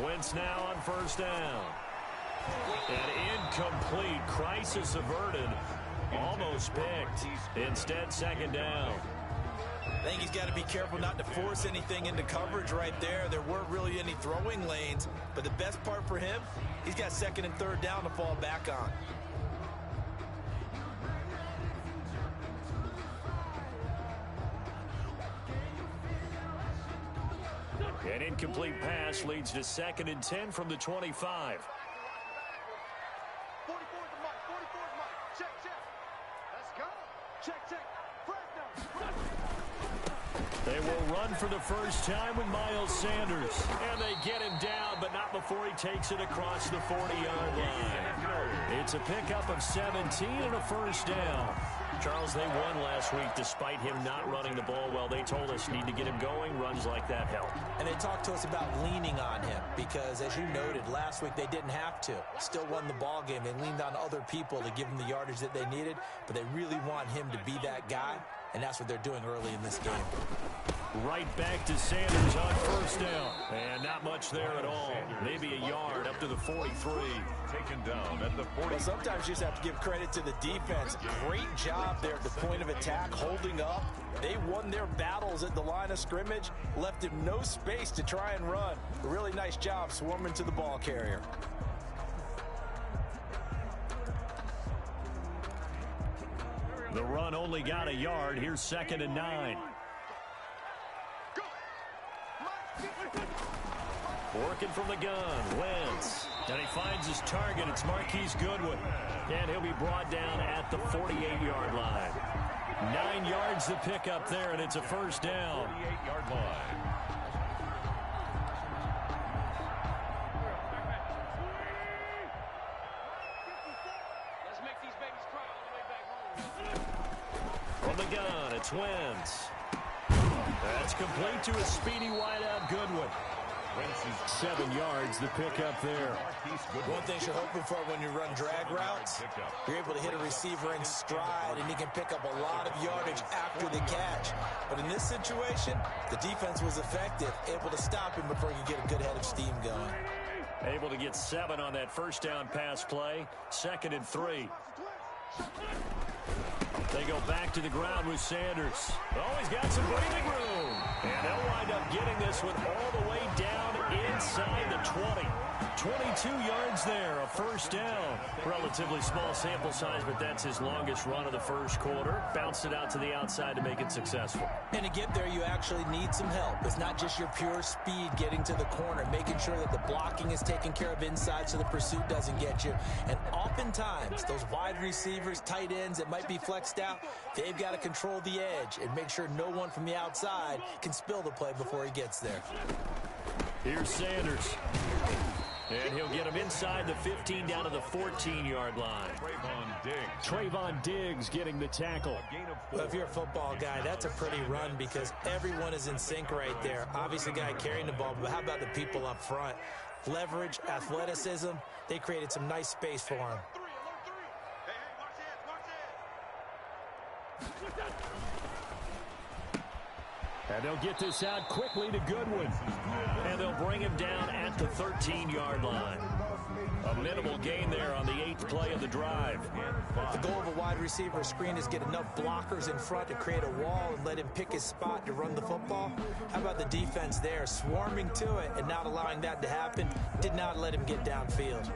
Wentz now on first down. An incomplete, crisis averted, almost picked. Instead, second down. I think he's got to be careful not to force anything into coverage right there. There weren't really any throwing lanes, but the best part for him, he's got second and third down to fall back on. An incomplete pass leads to second and 10 from the 25. 44 is the mark. 44 is the mark. Check, check. Let's go. Check, check. They will run for the first time with Miles Sanders. And they get him down, but not before he takes it across the 40-yard line. It's a pickup of 17 and a first down. Charles, they won last week despite him not running the ball well. They told us need to get him going. Runs like that help. And they talked to us about leaning on him because, as you noted, last week they didn't have to. Still won the ball game. They leaned on other people to give them the yardage that they needed, but they really want him to be that guy, and that's what they're doing early in this game. Right back to Sanders on first down. And not much there at all. Maybe a yard up to the 43. Taken down at the 40. Well, sometimes you just have to give credit to the defense. Great job there at the point of attack, holding up. They won their battles at the line of scrimmage, left him no space to try and run. A really nice job swarming to the ball carrier. The run only got a yard. Here's second and 9. Working from the gun, Wentz. And he finds his target. It's Marquise Goodwin. And he'll be brought down at the 48-yard line. 9 yards to pick up there, and it's a first down. 48-yard line. Let's make these babies cry all the way back home. From the gun, it's Wentz. That's complete to a speedy wideout Goodwin. 7 yards to pick up there. One thing you're hoping for when you run drag routes, you're able to hit a receiver in stride, and he can pick up a lot of yardage after the catch. But in this situation, the defense was effective, able to stop him before he could get a good head of steam going. Able to get 7 on that first down pass play. Second and 3. They go back to the ground with Sanders. Oh, he's got some breathing room. And they'll wind up getting this one all the way down inside the 20. 22 yards there, a first down. Relatively small sample size, but that's his longest run of the first quarter. Bounced it out to the outside to make it successful. And to get there, you actually need some help. It's not just your pure speed getting to the corner, making sure that the blocking is taken care of inside so the pursuit doesn't get you. And oftentimes, those wide receivers, tight ends that might be flexed out, they've got to control the edge and make sure no one from the outside can spill the play before he gets there. Here's Sanders. And he'll get him inside the 15 down to the 14-yard line. Trayvon Diggs getting the tackle. Well, if you're a football guy, that's a pretty run because everyone is in sync right there. Obviously, the guy carrying the ball, but how about the people up front? Leverage, athleticism, they created some nice space for him. And they'll get this out quickly to Goodwin. And they'll bring him down at the 13-yard line. A minimal gain there on the 8th play of the drive. The goal of a wide receiver screen is get enough blockers in front to create a wall and let him pick his spot to run the football. How about the defense there, swarming to it and not allowing that to happen? Did not let him get downfield.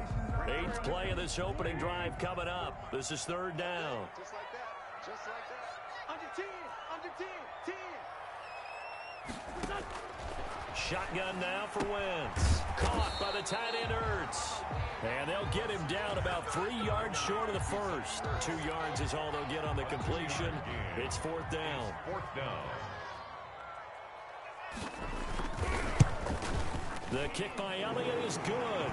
8th play of this opening drive coming up. This is third down. Just like that. Just like that. Under 10. Under 10. 10. Shotgun now for Wentz. Caught by the tight end Ertz. And they'll get him down about 3 yards short of the first. 2 yards is all they'll get on the completion. It's fourth down. The kick by Elliott is good.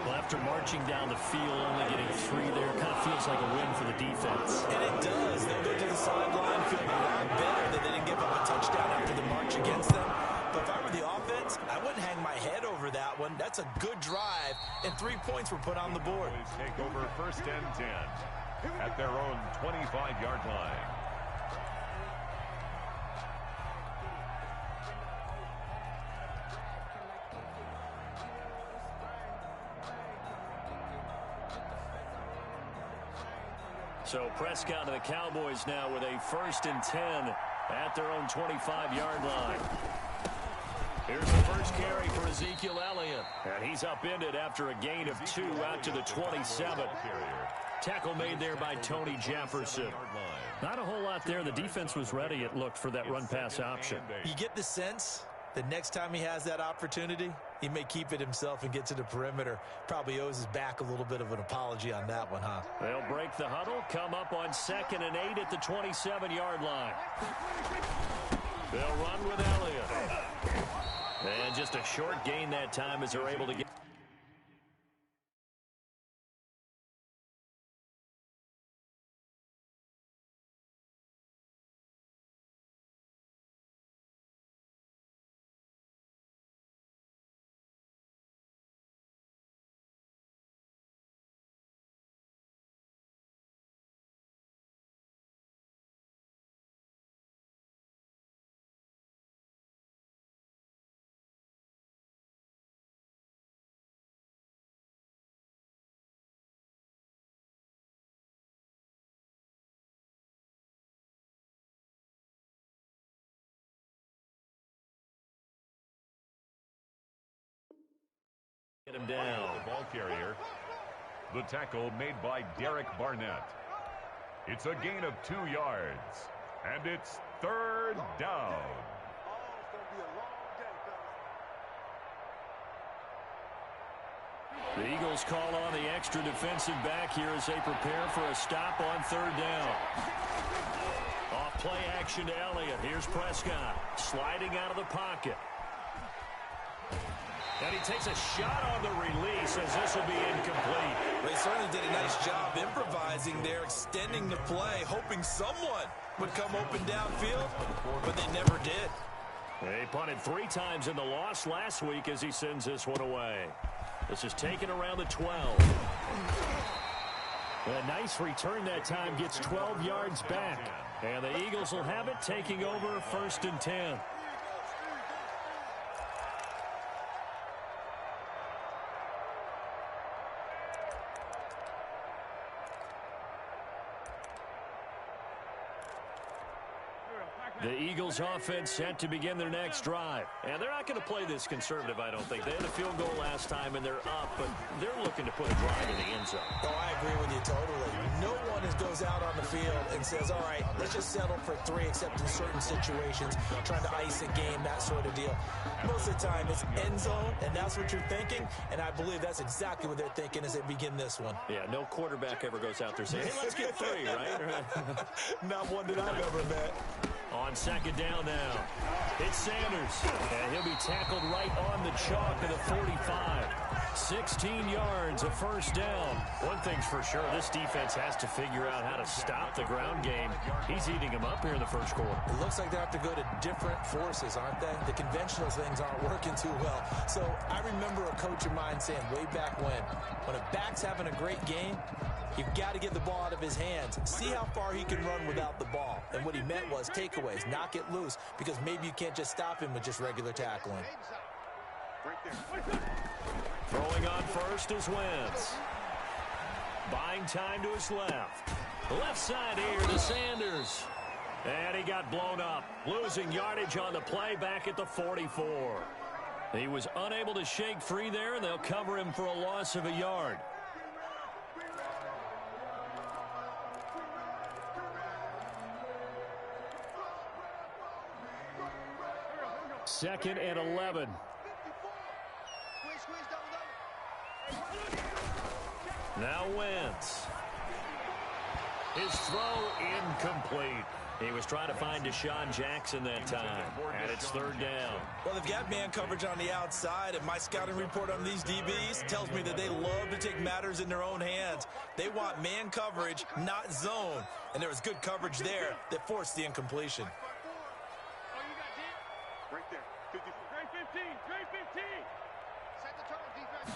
Well, after marching down the field, only getting 3 there, kind of feels like a win for the defense. And it does. They'll go to the sideline, feel a lot better that they didn't give up a touchdown after the march against them. But if I were the offense, I wouldn't hang my head over that one. That's a good drive, and 3 points were put on the board. Take over first and 10 at their own 25-yard line. So Prescott and the Cowboys now with a 1st and 10 at their own 25-yard line. Here's the first carry for Ezekiel Elliott. And he's upended after a gain of 2 out to the 27. Tackle made there by Tony Jefferson. Not a whole lot there. The defense was ready, it looked, for that run-pass option. You get the sense that next time he has that opportunity, he may keep it himself and get to the perimeter. Probably owes his back a little bit of an apology on that one, huh? They'll break the huddle, come up on 2nd and 8 at the 27-yard line. They'll run with Elliott. And just a short gain that time as they're able to get. Get him down. The ball carrier. The tackle made by Derek Barnett. It's a gain of 2 yards. And it's 3rd down. The Eagles call on the extra defensive back here as they prepare for a stop on 3rd down. Off play action to Elliott. Here's Prescott sliding out of the pocket. And he takes a shot on the release as this will be incomplete. They certainly did a nice job improvising there, extending the play, hoping someone would come open downfield, but they never did. They punted 3 times in the loss last week as he sends this one away. This is taken around the 12. A nice return that time, gets 12 yards back. And the Eagles will have it, taking over 1st and 10. The Eagles offense set to begin their next drive. And they're not going to play this conservative, I don't think. They had a field goal last time, and they're up, but they're looking to put a drive in the end zone. Oh, I agree with you totally. No one goes out on the field and says, all right, let's just settle for 3, except in certain situations, trying to ice a game, that sort of deal. Most of the time, it's end zone, and that's what you're thinking, and I believe that's exactly what they're thinking as they begin this one. Yeah, no quarterback ever goes out there saying, hey, let's get 3, right? Not one that I've ever met. On 2nd down now, it's Sanders, and he'll be tackled right on the chalk of the 45. 16 yards, a 1st down. One thing's for sure, this defense has to figure out how to stop the ground game. He's eating them up here in the 1st quarter. It looks like they have to go to different forces, aren't they? The conventional things aren't working too well. So I remember a coach of mine saying way back when a back's having a great game, you've got to get the ball out of his hands. See how far he can run without the ball. And what he meant was takeaways, knock it loose, because maybe you can't just stop him with just regular tackling. Throwing on first is Wentz. Buying time to his left. Left side here to Sanders. And he got blown up. Losing yardage on the play back at the 44. He was unable to shake free there, and they'll cover him for a loss of a yard. Second and 11. Now Wentz. His throw incomplete. He was trying to find Deshaun Jackson that time, and it's 3rd down. Well, they've got man coverage on the outside, and my scouting report on these DBs tells me that they love to take matters in their own hands. They want man coverage, not zone, and there was good coverage there that forced the incompletion. Right there. 50. Straight 15. Straight 15. Set the tone, defense.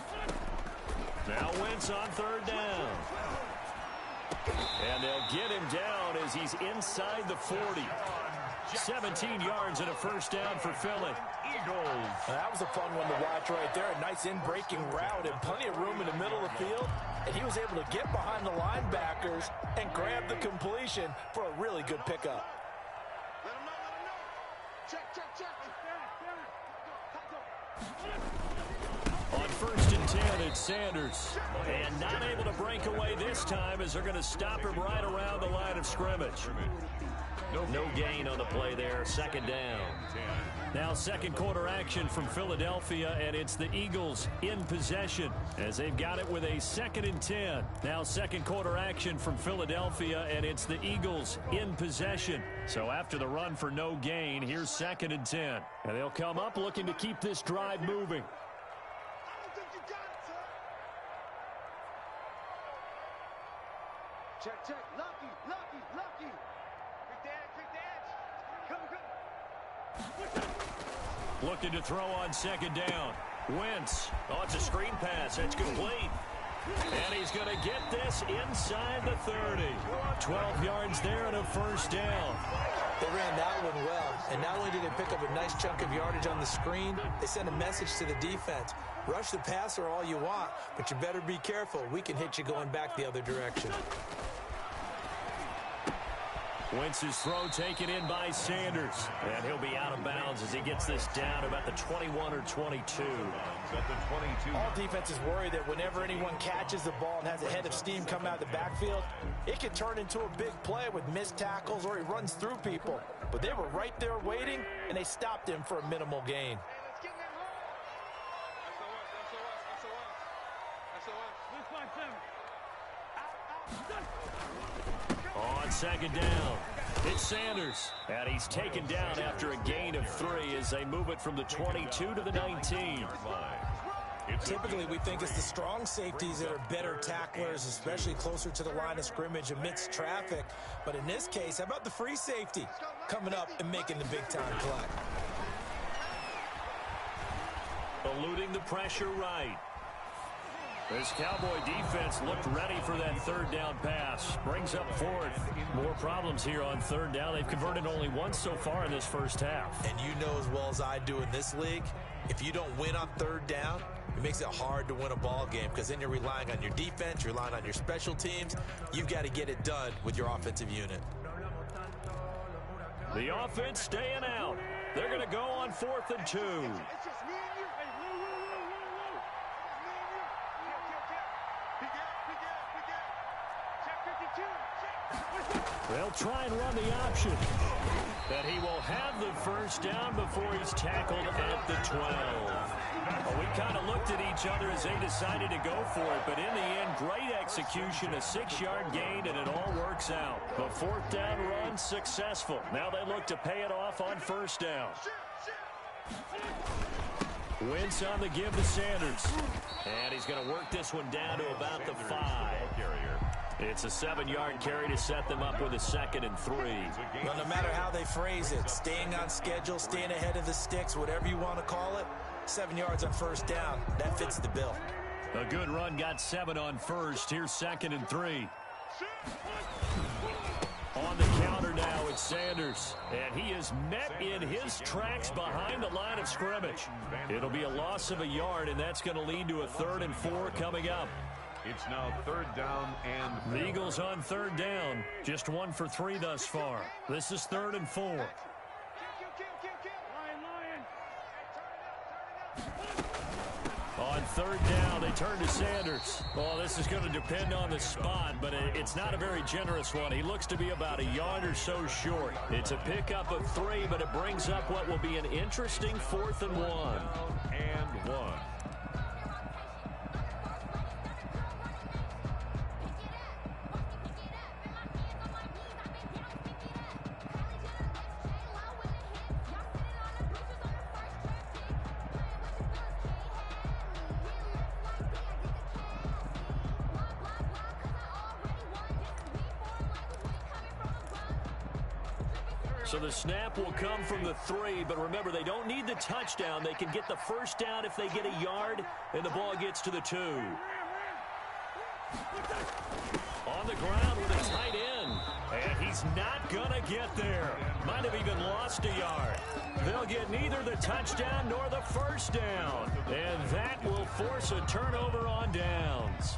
Now Wentz on 3rd down. And they'll get him down as he's inside the 40. 17 yards and a 1st down for Philly. Eagles. That was a fun one to watch right there. A nice in-breaking route and plenty of room in the middle of the field. And he was able to get behind the linebackers and grab the completion for a really good pickup. Let him know, let him know. Check, check, check. On 1st and 10, it's Sanders. And not able to break away this time as they're going to stop him right around the line of scrimmage. No gain on the play there, 2nd down. Now 2nd quarter action from Philadelphia, and it's the Eagles in possession as they've got it with a 2nd and 10. Now 2nd quarter action from Philadelphia, and it's the Eagles in possession. So after the run for no gain, here's 2nd and 10. And they'll come up looking to keep this drive moving. Check, check. Lucky, lucky, lucky. Quick dance, quick dance. Come. Looking to throw on 2nd down. Wentz. Oh, it's a screen pass. That's complete. And he's going to get this inside the 30. 12 yards there and a 1st down. They ran that one well, and not only did they pick up a nice chunk of yardage on the screen, they sent a message to the defense. Rush the passer all you want, but you better be careful. We can hit you going back the other direction. Wentz's throw taken in by Sanders. And he'll be out of bounds as he gets this down about the 21 or 22. All defenses worry that whenever anyone catches the ball and has a head of steam come out of the backfield, it can turn into a big play with missed tackles or he runs through people. But they were right there waiting, and they stopped him for a minimal gain. On 2nd down, it's Sanders. And he's taken down after a gain of 3 as they move it from the 22 to the 19. Typically, we think it's the strong safeties that are better tacklers, especially closer to the line of scrimmage amidst traffic. But in this case, how about the free safety coming up and making the big-time play? Eluding the pressure right. This Cowboy defense looked ready for that 3rd down pass. Brings up 4th. More problems here on 3rd down. They've converted only once so far in this first half. And you know as well as I do in this league, if you don't win on 3rd down, it makes it hard to win a ball game because then you're relying on your defense, you're relying on your special teams. You've got to get it done with your offensive unit. The offense staying out. They're going to go on 4th and 2. They'll try and run the option. But he will have the 1st down before he's tackled at the 12. Well, we kind of looked at each other as they decided to go for it. But in the end, great execution, a 6-yard gain, and it all works out. The 4th down run successful. Now they look to pay it off on 1st down. Wentz on the give to Sanders. And he's going to work this one down to about the 5. It's a 7-yard carry to set them up with a 2nd and 3. Well, no matter how they phrase it, staying on schedule, staying ahead of the sticks, whatever you want to call it, 7 yards on 1st down, that fits the bill. A good run got 7 on 1st. Here's 2nd and 3. On the counter now, it's Sanders. And he is met in his tracks behind the line of scrimmage. It'll be a loss of a yard, and that's going to lead to a 3rd and 4 coming up. It's now 3rd down and The Eagles on 3rd down. Just 1 for 3 thus far. This is 3rd and 4. On 3rd down, they turn to Sanders. Well, this is going to depend on the spot, but it's not a very generous one. He looks to be about a yard or so short. It's a pickup of 3, but it brings up what will be an interesting 4th and 1. And 1. So the snap will come from the 3, but remember, they don't need the touchdown. They can get the 1st down if they get a yard, and the ball gets to the 2. On the ground with a tight end. And he's not going to get there. Might have even lost a yard. They'll get neither the touchdown nor the first down. And that will force a turnover on downs.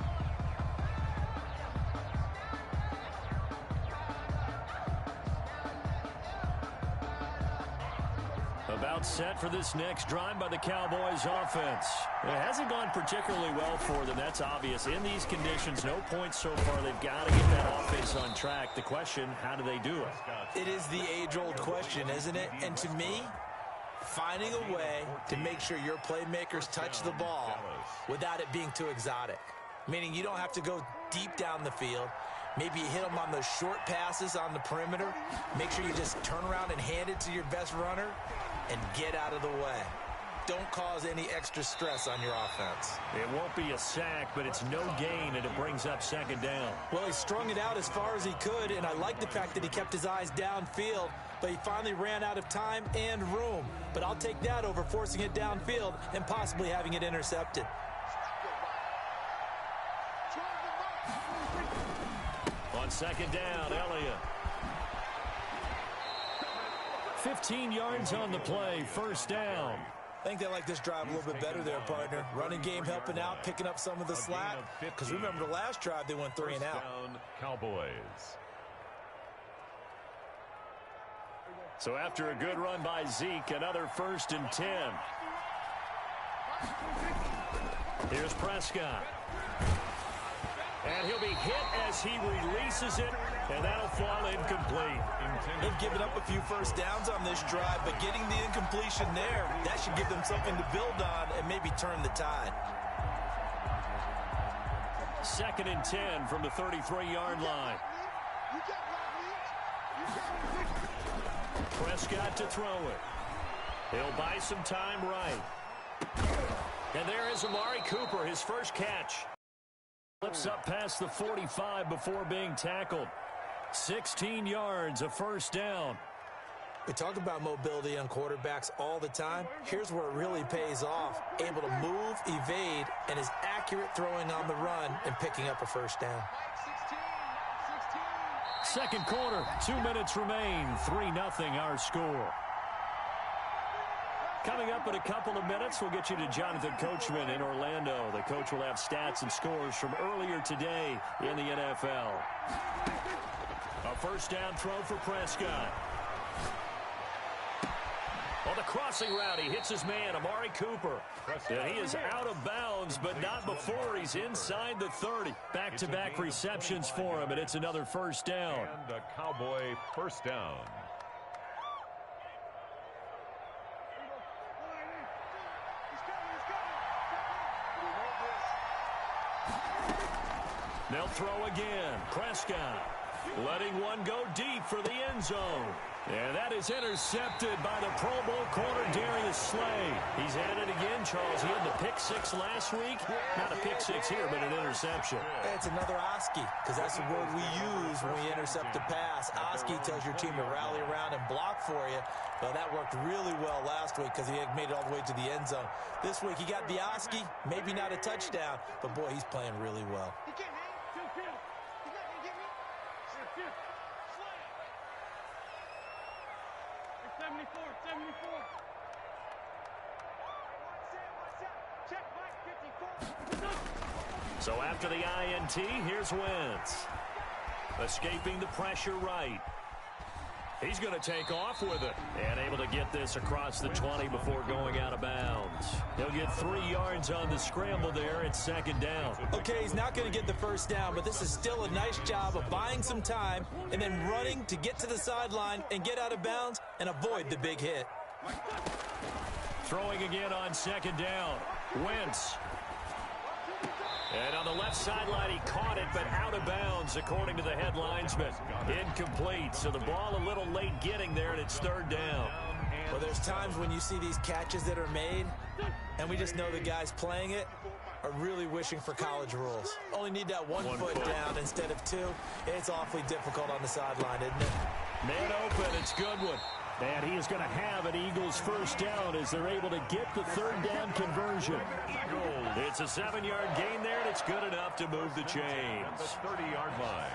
About set for this next drive by the Cowboys offense. It hasn't gone particularly well for them. That's obvious. In these conditions, no points so far. They've got to get that offense on track. The question, how do they do it? It is the age-old question, isn't it? And to me, finding a way to make sure your playmakers touch the ball without it being too exotic. Meaning you don't have to go deep down the field. Maybe you hit them on those short passes on the perimeter. Make sure you just turn around and hand it to your best runner and get out of the way. Don't cause any extra stress on your offense. It won't be a sack, but it's no gain, and it brings up second down. Well, he strung it out as far as he could, and I like the fact that he kept his eyes downfield, but he finally ran out of time and room. But I'll take that over forcing it downfield and possibly having it intercepted. On second down, Elliott. 15 yards on the play, first down. I think they like this drive a little bit better there, partner. Running game helping out, picking up some of the slack. Because remember, the last drive, they went 3 and out. Cowboys. So after a good run by Zeke, another 1st and 10. Here's Prescott. And he'll be hit as he releases it, and that'll fall incomplete. They've given up a few first downs on this drive, but getting the incompletion there, that should give them something to build on and maybe turn the tide. 2nd and 10 from the 33-yard line. Prescott to throw it. He'll buy some time right. And there is Amari Cooper, his first catch. Flips up past the 45 before being tackled. 16 yards, a first down. We talk about mobility on quarterbacks all the time. Here's where it really pays off. Able to move, evade, and is accurate throwing on the run and picking up a first down. Second quarter, 2 minutes remain. 3-0 our score. Coming up in a couple of minutes, we'll get you to Jonathan Coachman in Orlando. The coach will have stats and scores from earlier today in the NFL. A first down throw for Prescott. On the crossing route, he hits his man, Amari Cooper. And he is out of bounds, but not before he's inside the 30. Back-to-back receptions for him, and it's another first down. And a Cowboy first down. They'll throw again. Prescott letting one go deep for the end zone. And that is intercepted by the Pro Bowl corner, Darius Slay. He's at it again, Charles. He had the pick 6 last week. Not a pick 6 here, but an interception. It's another Oski, because that's the word we use when we intercept a pass. Oski tells your team to rally around and block for you. Well, that worked really well last week because he made it all the way to the end zone. This week, he got the Oski, maybe not a touchdown, but boy, he's playing really well. 74. So after the INT, here's Wentz. Escaping the pressure right. He's going to take off with it. And able to get this across the 20 before going out of bounds. He'll get 3 yards on the scramble there at second down. Okay, he's not going to get the first down, but this is still a nice job of buying some time and then running to get to the sideline and get out of bounds and avoid the big hit. Throwing again on second down. Wentz. And on the left sideline, he caught it, but out of bounds, according to the head linesman. Incomplete, so the ball a little late getting there, and it's third down. Well, there's times when you see these catches that are made, and we just know the guys playing it are really wishing for college rules. Only need that one foot down instead of 2. It's awfully difficult on the sideline, isn't it? Man open, it's Goodwin. And he is going to have an Eagles first down as they're able to get the third down conversion. It's a 7-yard gain there, and it's good enough to move the chains. At the 30-yard line.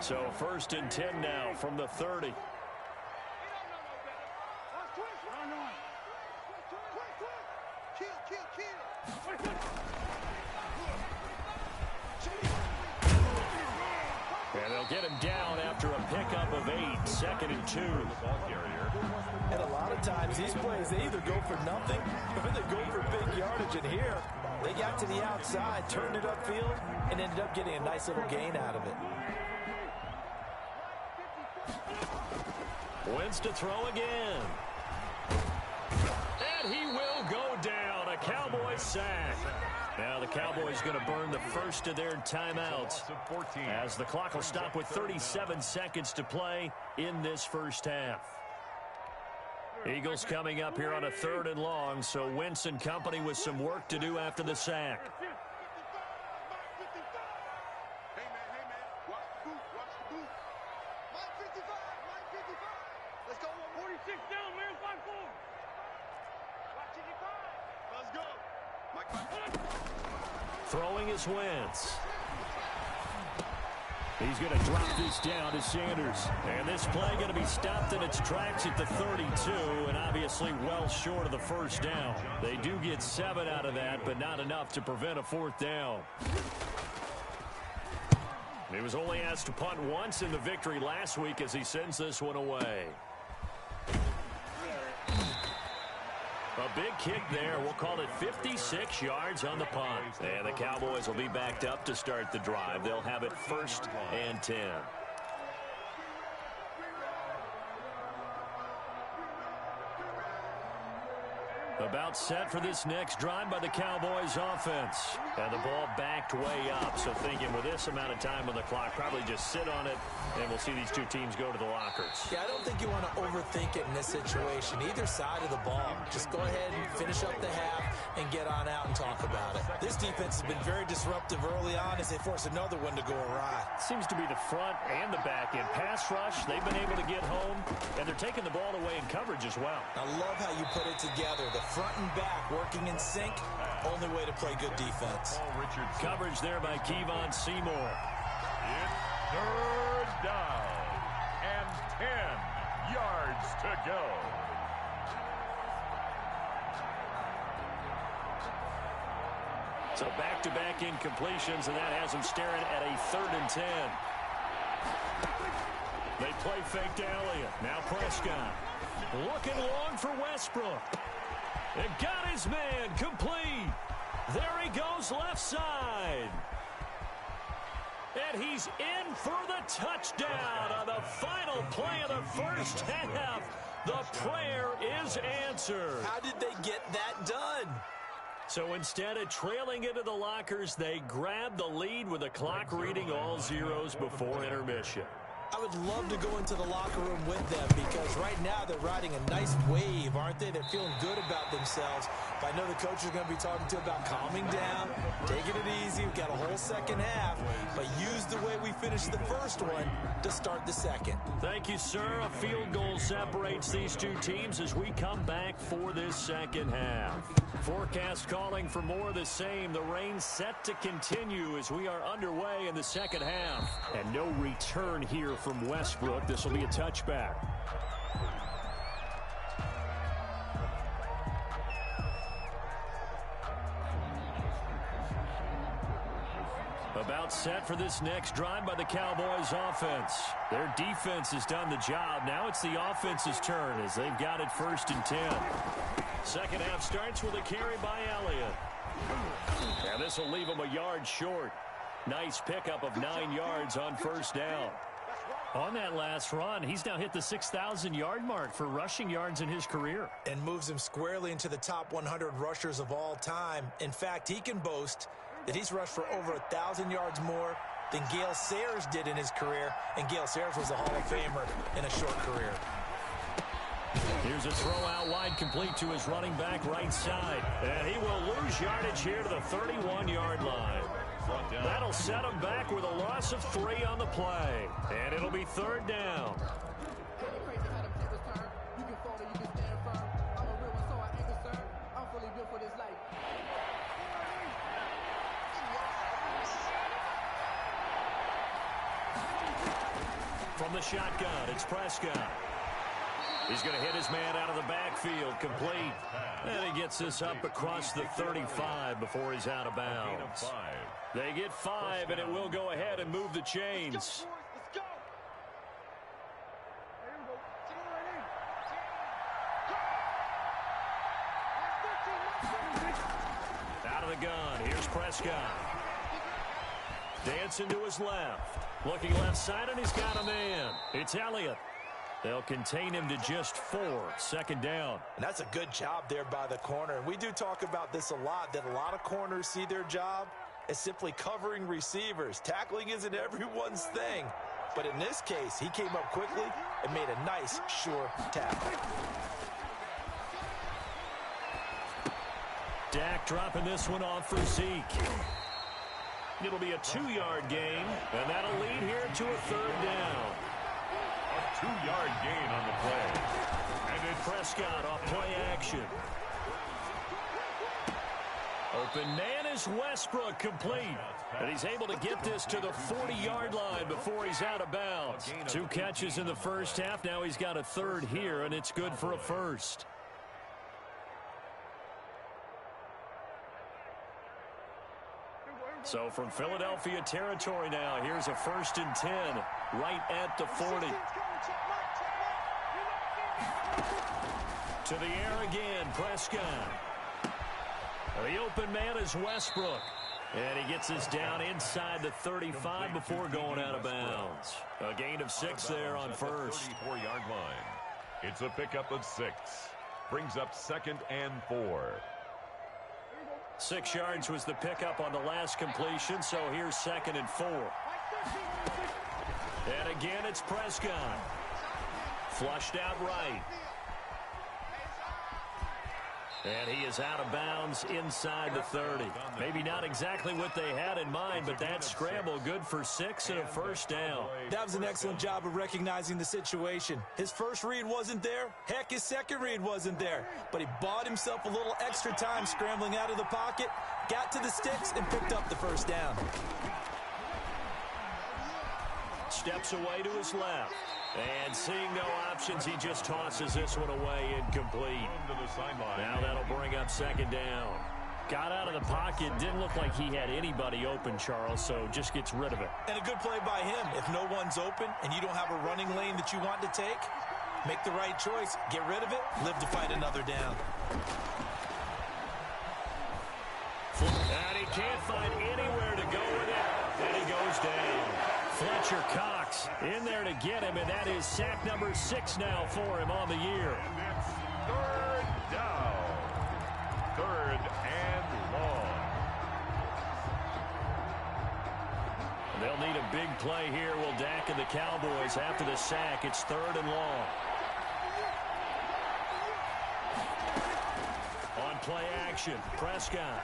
So 1st and 10 now from the 30. And they'll get him down after a pickup of 8, 2nd and 2. The ball carrier. And a lot of times these plays, they either go for nothing or they go for big yardage. And here, they got to the outside, turned it upfield, and ended up getting a nice little gain out of it. Wentz to throw again. And he will go down. A Cowboys sack. Now the Cowboys going to burn the first of their timeouts as the clock will stop with 37 seconds to play in this first half. Eagles coming up here on a 3rd and long, so Wentz and company with some work to do after the sack. Throwing is Wentz. He's going to drop this down to Sanders. And this play going to be stopped in its tracks at the 32, and obviously well short of the first down. They do get 7 out of that, but not enough to prevent a 4th down. He was only asked to punt once in the victory last week as he sends this one away. A big kick there. We'll call it 56 yards on the punt. And the Cowboys will be backed up to start the drive. They'll have it 1st and 10. About set for this next drive by the Cowboys offense. And the ball backed way up. So thinking with this amount of time on the clock, probably just sit on it, and we'll see these two teams go to the lockers. Yeah, I don't think you want to overthink it in this situation. Either side of the ball. Just go ahead and finish up the half and get on out and talk about it. This defense has been very disruptive early on as they force another one to go awry. Seems to be the front and the back end. Pass rush, they've been able to get home, and they're taking the ball away in coverage as well. I love how you put it together. The front and back working in sync. Only way to play good defense. Coverage there by Kevon Seymour. It's 3rd down and 10 yards to go. So back-to-back incompletions, and that has them staring at a 3rd and 10. They play fake to Elliott. Now Prescott. Looking long for Westbrook. And got his man complete. There he goes left side. And he's in for the touchdown on the final play of the first half. The prayer is answered. How did they get that done? So instead of trailing into the lockers, they grab the lead with the clock reading all zeros before intermission. I would love to go into the locker room with them because right now they're riding a nice wave, aren't they? They're feeling good about themselves. But I know the coach is going to be talking to about calming down, taking it easy. We've got a whole second half, but use the way we finished the first one to start the second. Thank you, sir. A field goal separates these two teams as we come back for this second half. Forecast calling for more of the same. The rain set to continue as we are underway in the second half. And no return here from Westbrook. This will be a touchback. About set for this next drive by the Cowboys offense. Their defense has done the job. Now it's the offense's turn as they've got it 1st and 10. Second half starts with a carry by Elliott. And this will leave him a yard short. Nice pickup of 9 yards on 1st down. On that last run, he's now hit the 6,000-yard mark for rushing yards in his career. And moves him squarely into the top 100 rushers of all time. In fact, he can boast that he's rushed for over 1,000 yards more than Gale Sayers did in his career. And Gale Sayers was a Hall of Famer in a short career. Here's a throw out wide complete to his running back right side. And he will lose yardage here to the 31-yard line. brought down. That'll set him back with a loss of 3 on the play. And it'll be 3rd down. From the shotgun, it's Prescott. He's going to hit his man out of the backfield, complete. And he gets this up across the 35 before he's out of bounds. They get 5, and it will go ahead and move the chains. Out of the gun, here's Prescott. Dancing to his left. Looking left side, and he's got a man. It's Elliott. They'll contain him to just 4. 2nd down. And that's a good job there by the corner. And we do talk about this a lot, that a lot of corners see their job as simply covering receivers. Tackling isn't everyone's thing. But in this case, he came up quickly and made a nice, sure tackle. Dak dropping this one off for Zeke. It'll be a 2-yard gain, and that'll lead here to a 3rd down. A 2-yard gain on the play. And it's Prescott off play action. Open man is Westbrook, complete. And he's able to get this to the 40-yard line before he's out of bounds. 2 catches in the first half. Now he's got a 3rd here, and it's good for a 1st. So from Philadelphia territory now, here's a 1st and 10 right at the 40. To the air again, Prescott. The open man is Westbrook. And he gets this down inside the 35 before going out of bounds. A gain of 6 there on 1st. 34-yard line. It's a pickup of 6. Brings up 2nd and 4. 6 yards was the pickup on the last completion, so here's 2nd and 4. And again, it's Prescott. Flushed out right. And he is out of bounds inside the 30. Maybe not exactly what they had in mind, but that scramble good for 6 and a 1st down. That was an excellent job of recognizing the situation. His first read wasn't there. Heck, his second read wasn't there. But he bought himself a little extra time scrambling out of the pocket, got to the sticks, and picked up the 1st down. Steps away to his left. And seeing no options, he just tosses this one away, incomplete. Now that'll bring up 2nd down. Got out of the pocket, didn't look like he had anybody open, Charles, so just gets rid of it. And a good play by him. If no one's open and you don't have a running lane that you want to take, make the right choice, get rid of it, live to fight another down. And he can't find anywhere to go with it, and he goes down. Fletcher Cox in there to get him, and that is sack number 6 now for him on the year. And it's 3rd down. 3rd and long. They'll need a big play here, will Dak and the Cowboys after the sack. It's 3rd and long. On play action, Prescott.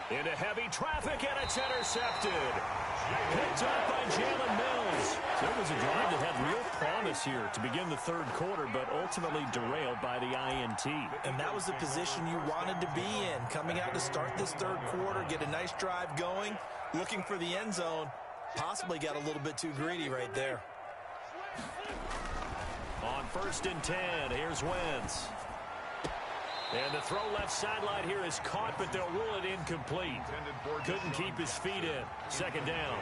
Into heavy traffic, and it's intercepted. Picked up by Jalen Mills. There was a drive that had real promise here to begin the 3rd quarter, but ultimately derailed by the INT. And that was the position you wanted to be in. Coming out to start this 3rd quarter, get a nice drive going, looking for the end zone. Possibly got a little bit too greedy right there. On 1st and 10, here's Wentz. And the throw left sideline here is caught, but they'll rule it incomplete. Couldn't keep his feet in. 2nd down.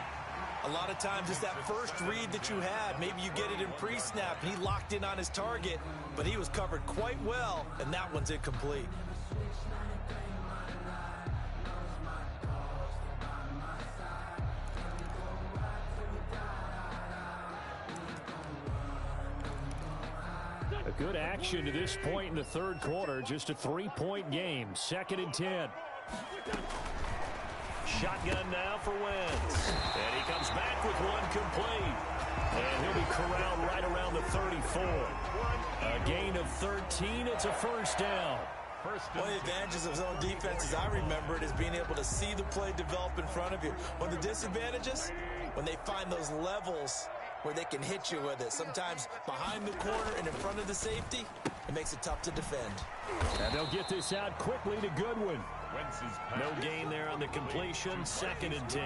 A lot of times it's that first read that you had. Maybe you get it in pre-snap, and he locked in on his target, but he was covered quite well, and that one's incomplete. A good action to this point in the 3rd quarter. Just a 3-point game. 2nd and 10. Shotgun now for Wentz. And he comes back with one complete. And he'll be corralled right around the 34. A gain of 13. It's a 1st down. One of the advantages of zone defense, as I remember it, is being able to see the play develop in front of you. One of the disadvantages, when they find those levels where they can hit you with it. Sometimes behind the corner and in front of the safety, it makes it tough to defend. And they'll get this out quickly to Goodwin. No gain there on the completion, 2nd and 10.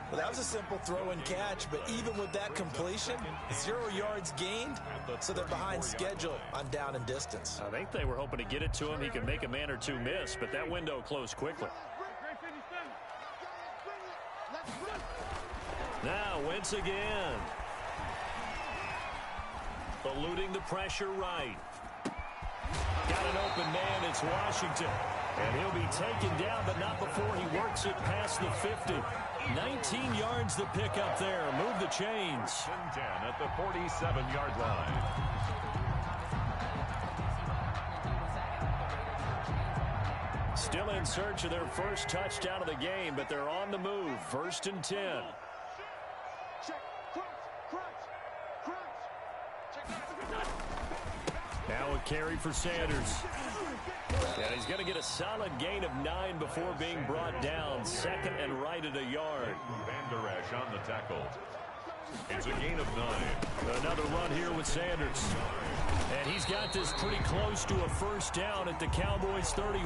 Well, that was a simple throw and catch, but even with that completion, 0 yards gained, so they're behind schedule on down and distance. I think they were hoping to get it to him. He could make a man or two miss, but that window closed quickly. Now, Wentz again. Eluding the pressure right. Got an open man. It's Washington. And he'll be taken down, but not before he works it past the 50. 19 yards the pick up there. Move the chains. 10 at the 47-yard line. Still in search of their first touchdown of the game, but they're on the move. 1st and 10. Now a carry for Sanders. And he's going to get a solid gain of 9 before being brought down. 2nd and right at a yard. Van Der Esch on the tackle. It's a gain of 9. Another run here with Sanders. And he's got this pretty close to a first down at the Cowboys' 31.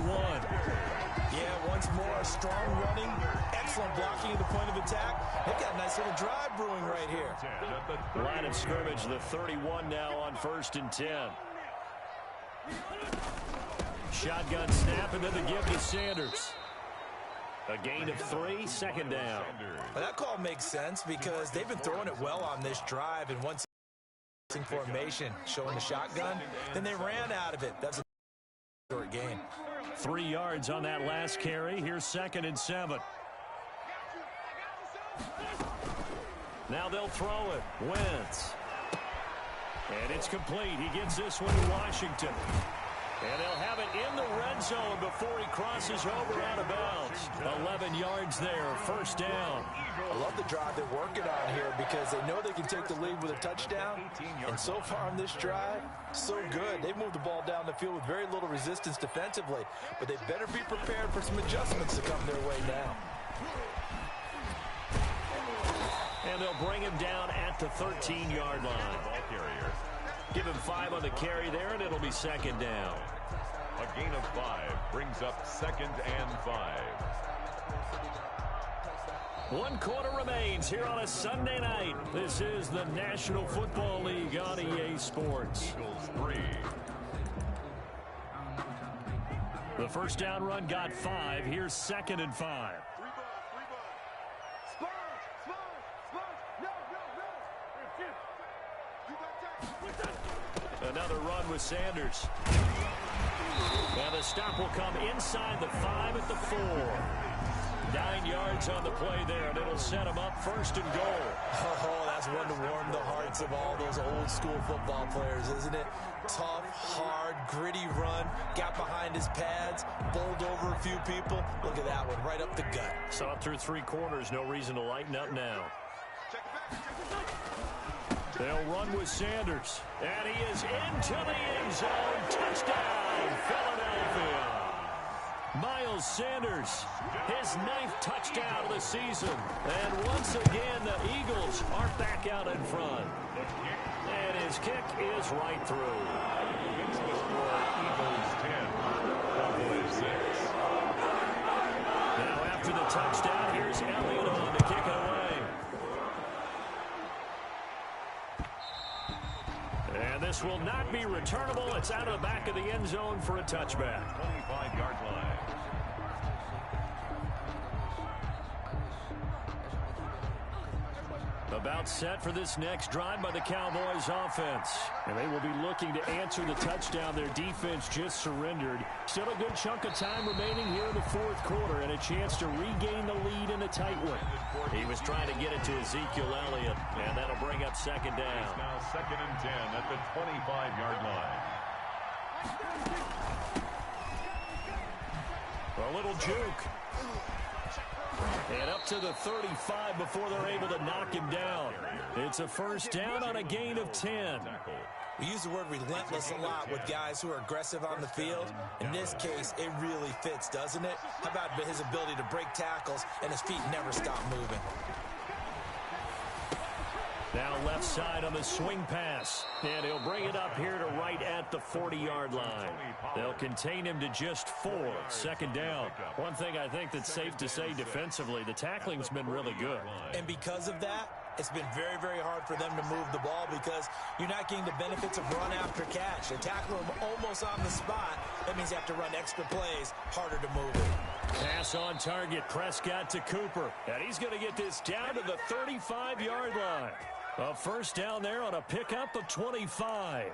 Yeah, once more, strong running, excellent blocking at the point of attack. They've got a nice little drive brewing right here. Line of scrimmage, the 31 now on 1st and 10. Shotgun snap, and then the give to Sanders. A gain of 3, 2nd down. Well, that call makes sense because they've been throwing it well on this drive, and once in formation, showing the shotgun, then they ran out of it. That's a short gain. 3 yards on that last carry. Here's 2nd and 7. Now they'll throw it. Wentz. And it's complete. He gets this one to Washington. And they'll have it in the red zone before he crosses over out of bounds. 11 yards there, 1st down. I love the drive they're working on here because they know they can take the lead with a touchdown. And so far on this drive, so good. They've moved the ball down the field with very little resistance defensively. But they better be prepared for some adjustments to come their way now. And they'll bring him down at the 13-yard line. Ball carrier. Give him 5 on the carry there, and it'll be 2nd down. A gain of 5 brings up 2nd and 5. 1 quarter remains here on a Sunday night. This is the National Football League on EA Sports. Eagles 3. The first down run got 5. Here's 2nd and 5. Another run with Sanders. And the stop will come inside the 5 at the 4. 9 yards on the play there, and it'll set him up 1st and goal. Oh, that's one to warm the hearts of all those old school football players, isn't it? Tough, hard, gritty run. Got behind his pads, bowled over a few people. Look at that one, right up the gut. Saw it through 3 quarters. No reason to lighten up now. They'll run with Sanders. And he is into the end zone. Touchdown, Philadelphia. Miles Sanders, his 9th touchdown of the season. And once again, the Eagles are back out in front. And his kick is right through. Eagles 10. Cowboys 6. Now after the touchdown, here's Elliott on to kick it away. And this will not be returnable. It's out of the back of the end zone for a touchback. 25-yard line. About set for this next drive by the Cowboys offense. And they will be looking to answer the touchdown their defense just surrendered. Still a good chunk of time remaining here in the 4th quarter and a chance to regain the lead in a tight one. He was trying to get it to Ezekiel Elliott, and that'll bring up 2nd down. It's now 2nd and 10 at the 25-yard line. A little juke. And up to the 35 before they're able to knock him down. It's a first down on a gain of 10. We use the word relentless a lot with guys who are aggressive on the field. In this case, it really fits, doesn't it? How about his ability to break tackles and his feet never stop moving? Now left side on the swing pass. And he'll bring it up here to right at the 40-yard line. They'll contain him to just 4. Second down. One thing I think that's safe to say defensively, the tackling's been really good. And because of that, it's been very, very hard for them to move the ball because you're not getting the benefits of run after catch. They tackle him almost on the spot. That means you have to run extra plays, harder to move it. Pass on target, Prescott to Cooper. And he's going to get this down to the 35-yard line. A first down there on a pickup of 25.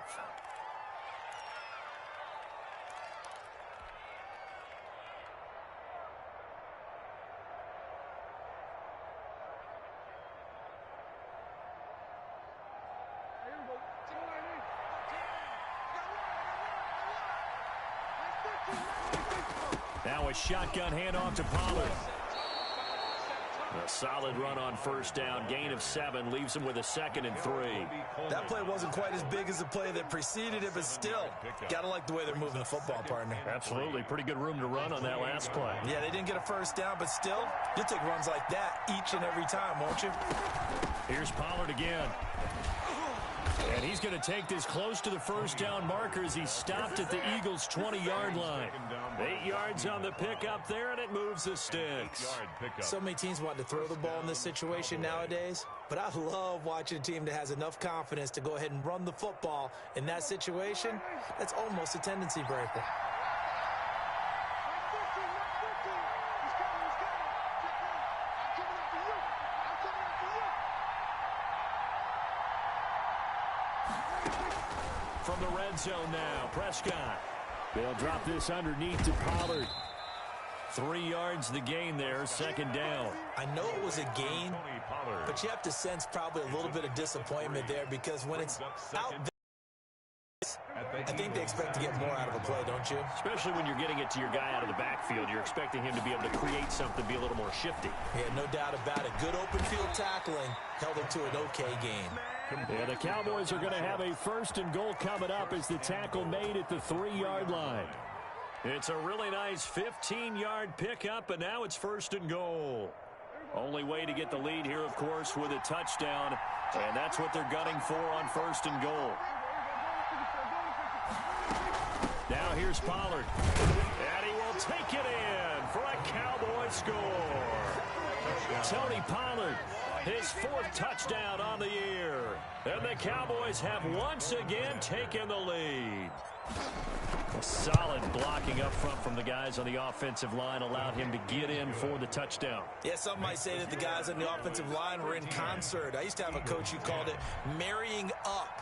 Now a shotgun handoff to Pollard. A solid run on first down. Gain of 7 leaves him with a 2nd and 3. That play wasn't quite as big as the play that preceded it, but still, got to like the way they're moving the football, partner. Absolutely. Pretty good room to run on that last play. Yeah, they didn't get a first down, but still, you'll take runs like that each and every time, won't you? Here's Pollard again. And he's going to take this close to the first down marker as he stopped at the Eagles' 20-yard line. 8 yards on the pickup there, and it moves the sticks. So many teams want to throw the ball in this situation nowadays, but I love watching a team that has enough confidence to go ahead and run the football. In that situation, that's almost a tendency breaker. From the red zone now, Prescott. They'll drop this underneath to Pollard. 3 yards the gain there, second down. I know it was a gain, but you have to sense probably a little bit of disappointment there because when it's out there, I think they expect to get more out of a play, don't you? Especially when you're getting it to your guy out of the backfield. You're expecting him to be able to create something, be a little more shifty. Yeah, no doubt about it. Good open field tackling held it to an okay game. Yeah, the Cowboys are going to have a 1st and goal coming up as the tackle made at the 3-yard line. It's a really nice 15-yard pickup, and now it's 1st and goal. Only way to get the lead here, of course, with a touchdown, and that's what they're gunning for on 1st and goal. Now here's Pollard, and he will take it in for a Cowboy score. Tony Pollard, his 4th touchdown on the year. And the Cowboys have once again taken the lead. A solid blocking up front from the guys on the offensive line allowed him to get in for the touchdown. Yeah, some might say that the guys on the offensive line were in concert. I used to have a coach who called it marrying up,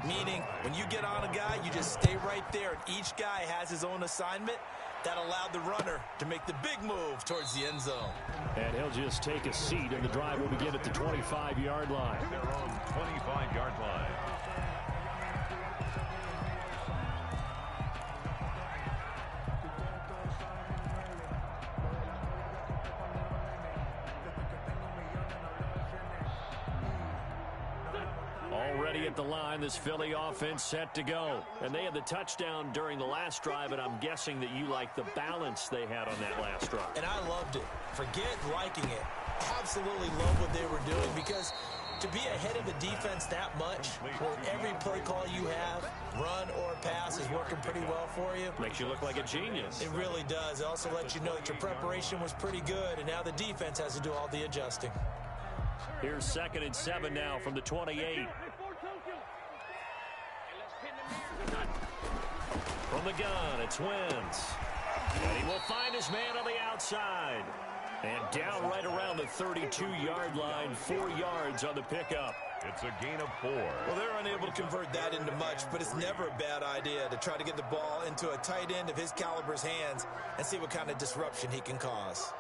meaning when you get on a guy, you just stay right there, and each guy has his own assignment. That allowed the runner to make the big move towards the end zone. And he'll just take a seat, and the drive will begin at the 25-yard line. They're on 25-yard line. Already at the line, this Philly offense set to go. And they had the touchdown during the last drive, and I'm guessing that you like the balance they had on that last drive. And I loved it. Forget liking it. Absolutely love what they were doing because to be ahead of the defense that much, where every play call you have, run or pass, is working pretty well for you. Makes you look like a genius. It really does. It also lets you know that your preparation was pretty good, and now the defense has to do all the adjusting. Here's 2nd and 7 now from the 28. From the gun, it's Wentz. And he will find his man on the outside. And down right around the 32-yard line, 4 yards on the pickup. It's a gain of 4. Well, they're unable to convert that into much, but it's never a bad idea to try to get the ball into a tight end of his caliber's hands and see what kind of disruption he can cause.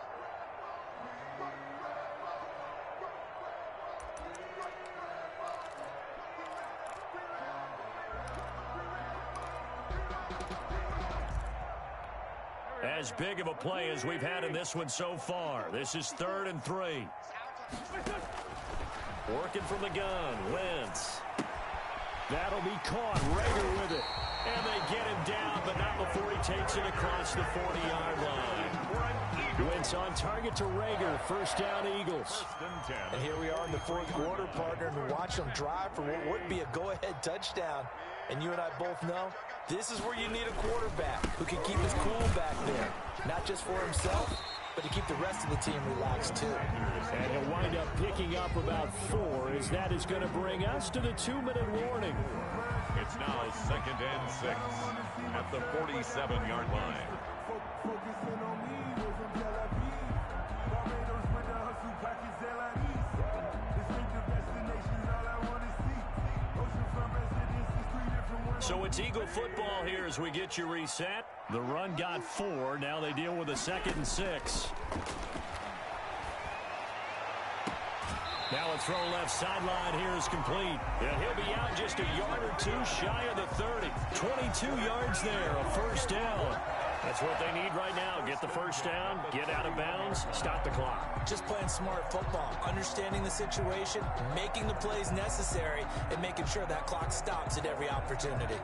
As big of a play as we've had in this one so far. This is 3rd and 3. Working from the gun, Wentz. That'll be caught. Rager with it. And they get him down, but not before he takes it across the 40-yard line. Wentz on target to Rager. First down, Eagles. And here we are in the fourth quarter, partner, and watch them drive for what would be a go-ahead touchdown. And you and I both know this is where you need a quarterback who can keep his cool back there. Not just for himself, but to keep the rest of the team relaxed, too. And he'll wind up picking up about 4, as that is going to bring us to the 2-minute warning. It's now 2nd and 6 at the 47-yard line. So it's Eagle football here as we get you reset. The run got 4. Now they deal with a 2nd and 6. Now a throw left sideline here is complete. And he'll be out just a yard or 2 shy of the 30. 22 yards there, a first down. That's what they need right now. Get the first down, get out of bounds, stop the clock. Just playing smart football, understanding the situation, making the plays necessary, and making sure that clock stops at every opportunity.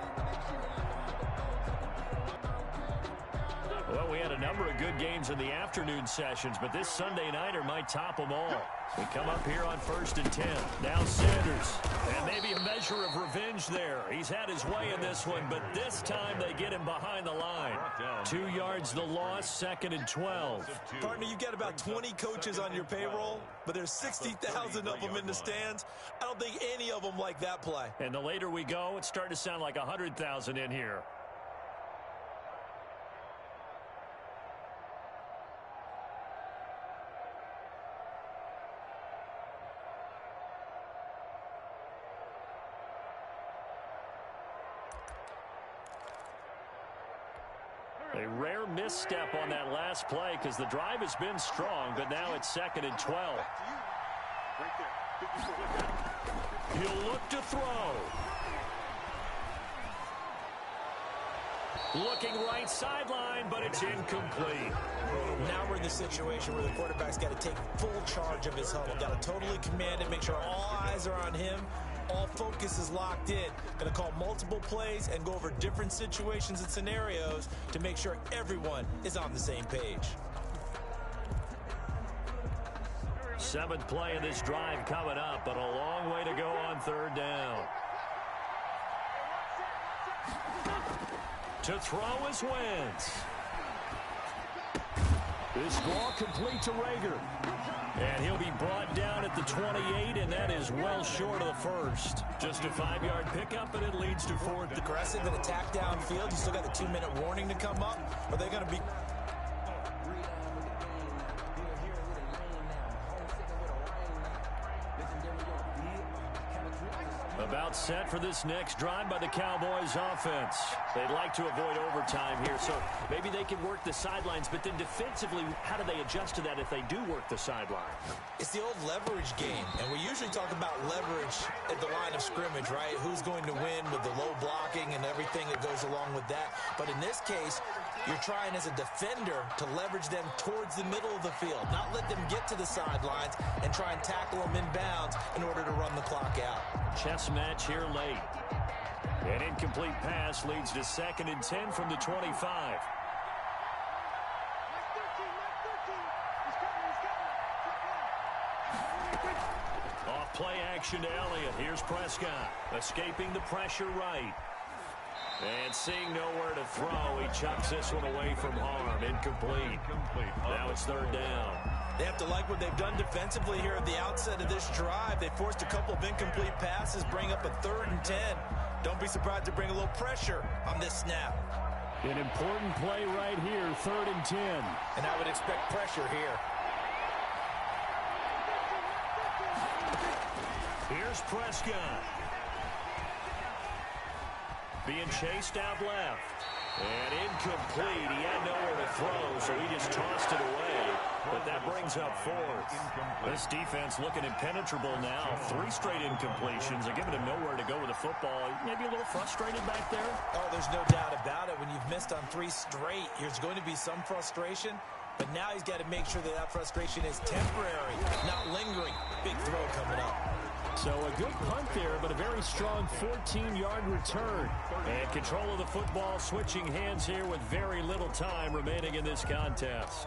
Well, we had a number of good games in the afternoon sessions, but this Sunday nighter might top them all. We come up here on 1st and 10. Now Sanders. And maybe a measure of revenge there. He's had his way in this one, but this time they get him behind the line. 2 yards the loss, 2nd and 12. Partner, you've got about 20 coaches on your payroll, but there's 60,000 of them in the stands. I don't think any of them like that play. And the later we go, it's starting to sound like 100,000 in here. A rare misstep on that last play because the drive has been strong, but now it's 2nd and 12. He'll look to throw. Looking right sideline, but it's incomplete. Now we're in the situation where the quarterback's got to take full charge of his huddle. Got to totally command it, make sure all eyes are on him. All focus is locked in. Going to call multiple plays and go over different situations and scenarios to make sure everyone is on the same page. 7th play of this drive coming up, but a long way to go on 3rd down. To throw is Wentz. This ball complete to Rager. And he'll be brought down at the 28, and that is well short of the first. Just a 5-yard pickup, and it leads to 4th. Aggressive and attack downfield. You still got the 2-minute warning to come up. Are they going to be... About set for this next drive by the Cowboys offense. They'd like to avoid overtime here, so maybe they can work the sidelines, but then defensively, how do they adjust to that if they do work the sideline? It's the old leverage game, and we usually talk about leverage at the line of scrimmage, right? Who's going to win with the low blocking and everything that goes along with that. But in this case, you're trying as a defender to leverage them towards the middle of the field, not let them get to the sidelines and try and tackle them in bounds in order to run the clock out. Chess match here late. An incomplete pass leads to 2nd and 10 from the 25. Off play action to Elliott. Here's Prescott. Escaping the pressure right. And seeing nowhere to throw, he chucks this one away from harm. Incomplete. Now it's 3rd down. They have to like what they've done defensively here at the outset of this drive. They forced a couple of incomplete passes, bring up a 3rd and 10. Don't be surprised to bring a little pressure on this snap. An important play right here, 3rd and 10. And I would expect pressure here. Here's Prescott. Being chased out left. And incomplete. He had nowhere to throw, so he just tossed it away. But that brings up 4th. This defense looking impenetrable now. 3 straight incompletions. They're giving him nowhere to go with the football. Maybe a little frustrated back there. Oh, there's no doubt about it. When you've missed on 3 straight, there's going to be some frustration. But now he's got to make sure that that frustration is temporary, not lingering. Big throw coming up. So a good punt there, but a very strong 14-yard return. And control of the football switching hands here with very little time remaining in this contest.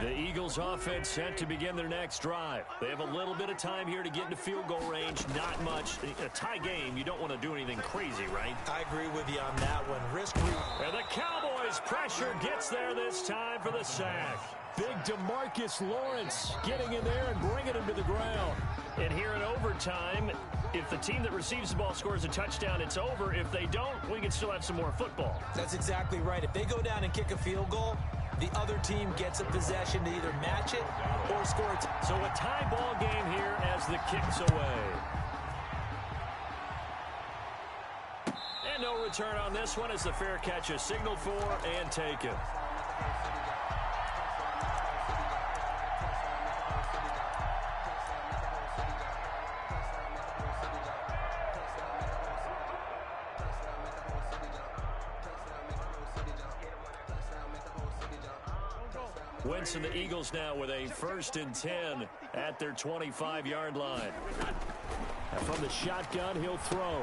The Eagles offense set to begin their next drive. They have a little bit of time here to get into field goal range. Not much. A tie game, you don't want to do anything crazy, right? I agree with you on that one. And the Cowboys pressure gets there this time for the sack. Big DeMarcus Lawrence getting in there and bringing him to the ground. And here in overtime, if the team that receives the ball scores a touchdown, it's over. If they don't, we can still have some more football. That's exactly right. If they go down and kick a field goal, the other team gets a possession to either match it or score it. So a tie ball game here as the kick's away. And no return on this one as the fair catch is signaled for and taken. Wentz and the Eagles now with a 1st and 10 at their 25-yard line. And from the shotgun, he'll throw.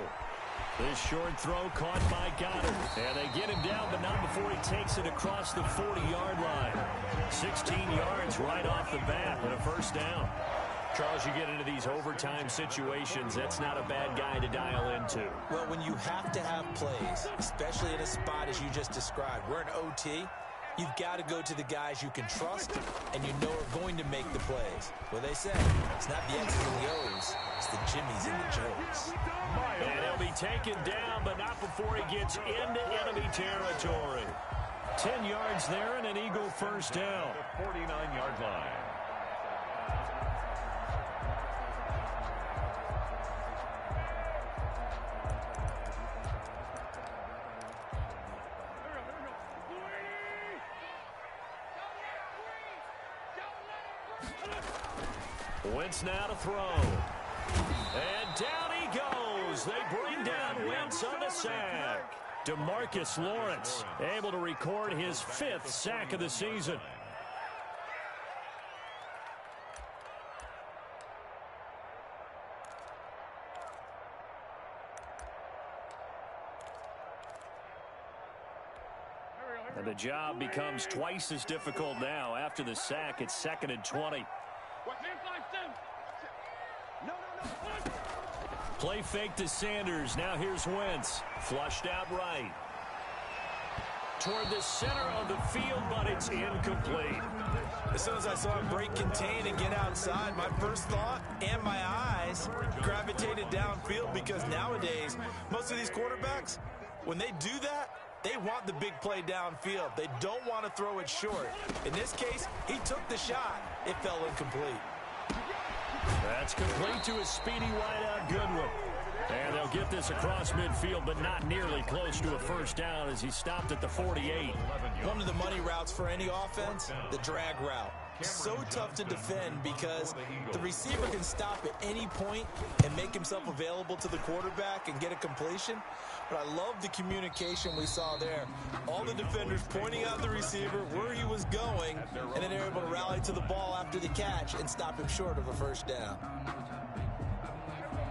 This short throw caught by Goddard. And they get him down, but not before he takes it across the 40-yard line. 16 yards right off the bat and a 1st down. Charles, you get into these overtime situations, that's not a bad guy to dial into. Well, when you have to have plays, especially in a spot as you just described, we're in OT, you've got to go to the guys you can trust and you know are going to make the plays. Well, they say it's not the X's and the O's, it's the Jimmies and the Joes. And he'll be taken down, but not before he gets into enemy territory. 10 yards there and an Eagle 1st down. 49-yard line. Wentz now to throw. And down he goes. They bring down Wentz on the sack. DeMarcus Lawrence able to record his 5th sack of the season. And the job becomes twice as difficult now. After the sack, it's 2nd and 20. Play fake to Sanders. Now here's Wentz. Flushed out right. Toward the center of the field, but it's incomplete. As soon as I saw him break contain and get outside, my first thought and my eyes gravitated downfield, because nowadays, most of these quarterbacks, when they do that, they want the big play downfield. They don't want to throw it short. In this case, he took the shot. It fell incomplete. That's complete to his speedy wideout Goodwin. And they'll get this across midfield, but not nearly close to a 1st down as he stopped at the 48. One of the money routes for any offense, the drag route. So tough to defend because the receiver can stop at any point and make himself available to the quarterback and get a completion. But I love the communication we saw there. All the defenders pointing out the receiver where he was going, and then they're able to rally to the ball after the catch and stop him short of a 1st down.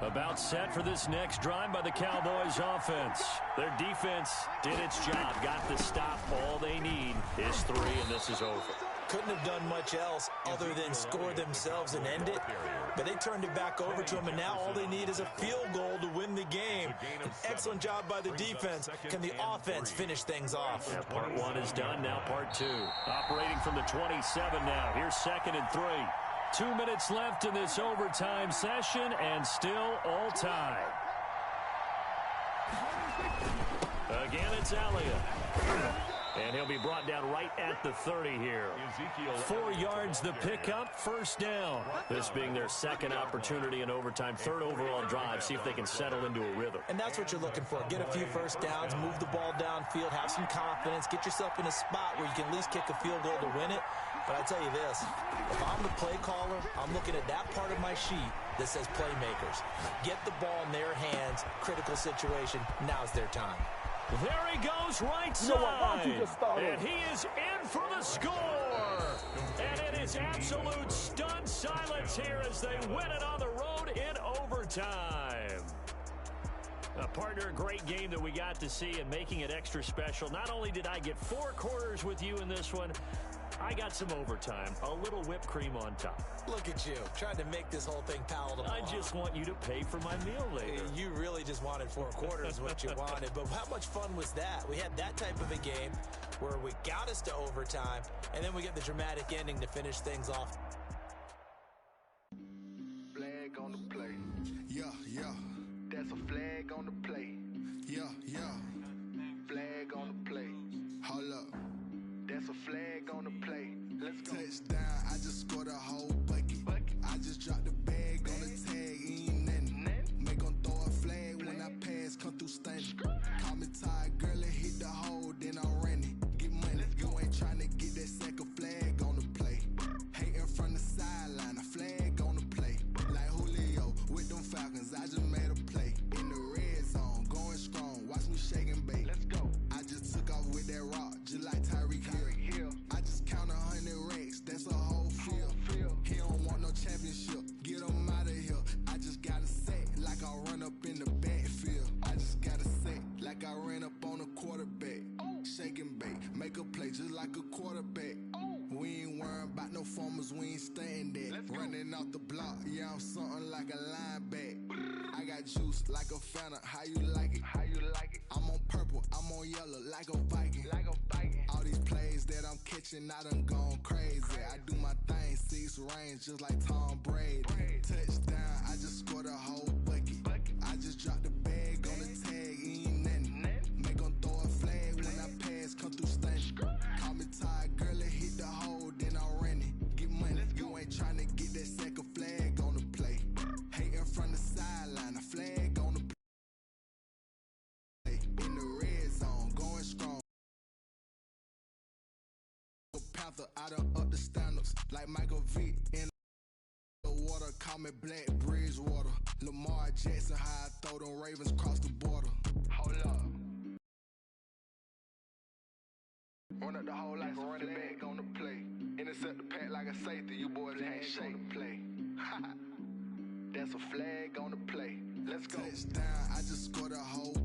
About set for this next drive by the Cowboys offense. Their defense did its job, got the stop. All they need is 3, and this is over. Couldn't have done much else other than score themselves and end it. But they turned it back over to him, and now all they need is a field goal to win the game. An excellent job by the defense. Can the offense finish things off? Yeah, part 1 is done, now part 2. Operating from the 27 now. Here's 2nd and 3. 2 minutes left in this overtime session, and still all tied. Again, it's Elliott. And he'll be brought down right at the 30 here. 4 yards the pickup, first down. This being their second opportunity in overtime, third overall drive. See if they can settle into a rhythm. And that's what you're looking for. Get a few first downs, move the ball downfield, have some confidence, get yourself in a spot where you can at least kick a field goal to win it. But I tell you this, if I'm the play caller, I'm looking at that part of my sheet that says playmakers. Get the ball in their hands, critical situation, now's their time. There he goes, right side. And he is in for the score. And it is absolute stunned silence here as they win it on the road in overtime. Partner, a great game that we got to see and making it extra special. Not only did I get 4 quarters with you in this one, I got some overtime, a little whipped cream on top. Look at you, trying to make this whole thing palatable. I just want you to pay for my meal later. You really just wanted 4 quarters what you wanted, but how much fun was that? We had that type of a game where we got us to overtime, and then we get the dramatic ending to finish things off. Flag on the play. Yeah, yeah. That's a flag on the play. Yeah, yeah. Flag on the play. Hold up. That's a flag on the play. Let's go. Touchdown, I just scored a whole bucket. I just dropped the bag on the tag, ain't nothing. Make them throw a flag when I pass, come through stunning. Call me tired, girl, and hit the hole, then I'm running. Get money, you ain't trying to get that second flag on the play. Hating from the sideline, a flag on the play. Like Julio with them Falcons, I just made a play. In the red zone, going strong, watch me shake and bake. Let's go. I just took off with that rock, just like Tyreek Hill. I just count 100 racks, that's a whole field. He don't want no championship, get him out of here. I just got a set, like I run up in the backfield. I just got a set, like I ran up on a quarterback. Shake and bake, make a play just like a quarterback. We ain't worrying about no formers, we ain't staying there. Running off the block, yeah, I'm something like a lineback. I got juice like a Fanta, how you like it? How you like it? I'm on purple, I'm on yellow, like a Viking. Like a Viking. All these plays that I'm catching, I done gone crazy. I do my thing, 6 range, just like Tom Brady. Touchdown, I just scored a whole bucket. I just dropped the bag on the tag, ain't nothing. Make them throw a flag when I pass, come through stunning. Call me tired, girl, and hit the hole, then I'm running. Get money, you ain't trying to get that second flag on the play. Hating from the sideline, a flag on the play. In the red zone, going strong. Panther, I done up the standards, like Michael Vick in the water. Call me Black Bridgewater. Lamar Jackson, how I throw them Ravens cross the border. Hold up. Run up the whole life, running back on the play. Intercept the pack like a safety, you boys ain't shake the play. That's a flag on the play. Let's go. Touchdown, I just scored a whole